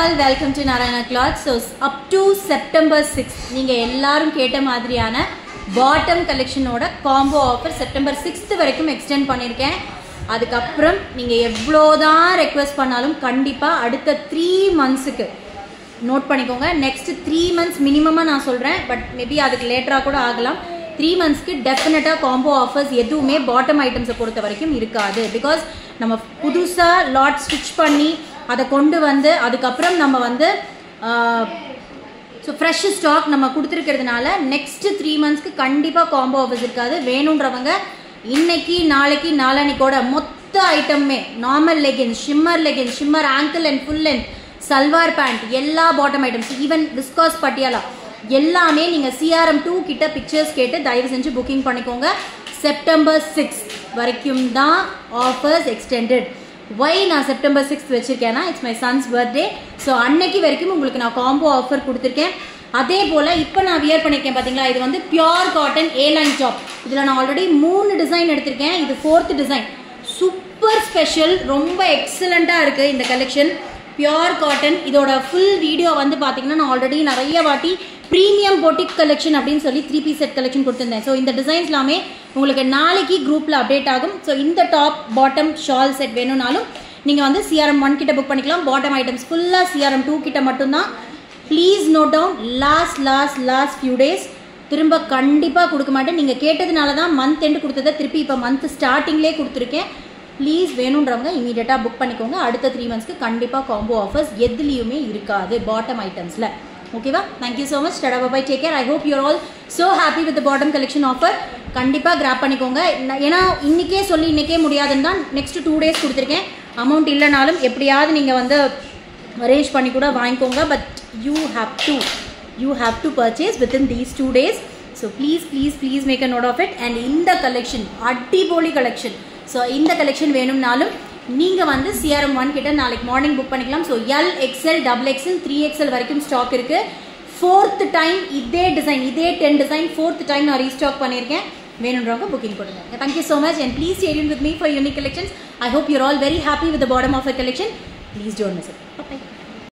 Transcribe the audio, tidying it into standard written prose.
all, welcome to Narayana Cloths. So up to September 6th நீங்க எல்லாரும் கேட்ட மாதிரியான bottom collection ஓட combo offer September 6th வரைக்கும் extend பண்ணிருக்கேன். அதுக்கு அப்புறம் நீங்க எவ்வளவுதான் request பண்ணாலும் கண்டிப்பா அடுத்த 3 monthsக்கு நோட் பண்ணிக்கோங்க. next 3 months minimum நான் சொல்றேன், but maybe அதுக்கு லேட்டரா கூட ஆகலாம். 3 monthsக்கு டெஃபினட்டா காம்போ ஆஃபர்ஸ் எதுவுமே பாட்டம் ஐட்டம்ஸை பொறுத்த வரைக்கும் இருக்காது. பிகாஸ் நம்ம புதுசா லாட் ஸ்டிச் பண்ணி அதை கொண்டு வந்து அதுக்கப்புறம் நம்ம வந்து ஸோ ஃப்ரெஷ் ஸ்டாக் நம்ம கொடுத்துருக்கிறதுனால நெக்ஸ்ட் 3 monthsக்கு கண்டிப்பாக காம்போ ஆஃபர்ஸ் இருக்காது. வேணுன்றவங்க இன்னைக்கு நாளைக்கு நாளானிக்கோட மொத்த ஐட்டமே normal leggings, shimmer ankle and full length, salwar pant, எல்லா bottom items, even viscose Patiala எல்லாமே நீங்கள் CRM2 கிட்ட பிக்சர்ஸ் கேட்டு தயவு செஞ்சு புக்கிங் பண்ணிக்கோங்க. செப்டம்பர் 6 வரைக்கும் தான் ஆஃபர்ஸ் எக்ஸ்டெண்டட். ஒய் நான் செப்டம்பர் 6 வச்சுருக்கேன்னா it's my son's birthday. So அன்னைக்கு வரைக்கும் உங்களுக்கு நான் காம்போ ஆஃபர் கொடுத்துருக்கேன். அதே போல் இப்போ நான் வியர் பண்ணியிருக்கேன் பார்த்தீங்களா, இது வந்து பியோர் காட்டன் ஏலைன் டாப். இதில் நான் ஆல்ரெடி 3 டிசைன் எடுத்திருக்கேன், இது 4th டிசைன். சூப்பர் ஸ்பெஷல், ரொம்ப எக்ஸலண்ட்டாக இருக்குது இந்த கலெக்ஷன். Pure cotton. இதோட ஃபுல் வீடியோ வந்து பார்த்தீங்கன்னா நான் ஆல்ரெடி நிறைய வாட்டி ப்ரீமியம் பொட்டிக் கலெக்ஷன் அப்படின்னு சொல்லி 3-piece செட் கலெக்ஷன் கொடுத்துருந்தேன். ஸோ இந்த டிசைன்ஸ் எல்லாமே உங்களுக்கு நாளைக்கு குரூப்பில் அப்டேட் ஆகும். ஸோ இந்த டாப் பாட்டம் ஷால் செட் வேணும்னாலும் நீங்கள் வந்து CRM1 கிட்ட புக் பண்ணிக்கலாம். பாட்டம் ஐட்டம்ஸ் ஃபுல்லாக CRM2 கிட்ட மட்டும்தான். Please note down, last few days திரும்ப கண்டிப்பாக கொடுக்க மாட்டேன். நீங்கள் கேட்டதுனால தான் மந்த் எண்டு கொடுத்ததை திருப்பி இப்போ மந்த் ஸ்டார்டிங்லேயே கொடுத்துருக்கேன். ப்ளீஸ் வேணுன்றவங்க இமீடியட்டாக புக் பண்ணிக்கோங்க. அடுத்த 3 monthsக்கு கண்டிப்பாக காம்போ ஆஃபர்ஸ் எதுலேயுமே இருக்காது பாட்டம் ஐட்டம்ஸில். ஓகேவா? Thank you so much. Tata bye, take care. I hope your all so happy with bottom collection offer. கண்டிப்பாக கிராப் பண்ணிக்கோங்க. ஏன்னா இன்றைக்கே சொல்லி இன்றைக்கே முடியாதுன்னு தான் நெக்ஸ்ட் 2 days கொடுத்துருக்கேன். அமௌண்ட் இல்லைனாலும் எப்படியாவது நீங்கள் வந்து அரேஞ்ச் பண்ணி கூட வாங்கிக்கோங்க. But you have to purchase within these 2 days. So please make a note of it. And இந்த கலெக்ஷன் அடிபொலி கலெக்ஷன். ஸோ இந்த கலெக்ஷன் வேணும்னாலும் நீங்கள் வந்து CRM1 கிட்ட நாளைக்கு மார்னிங் புக் பண்ணிக்கலாம். So L, XL, XXL, 3XL வரைக்கும் ஸ்டாக் இருக்குது. 4th டைம் இதே டிசைன், இதே 10 டிசைன் 4th டைம் நான் ரீஸ்டாக் பண்ணியிருக்கேன். வேணுன்றவங்க புக்கிங் போட்டுருங்க. Thank you so much and please stay tuned with me for unique collections. I hope you're all very happy with the bottom of your collection. Please don't miss it. Bye.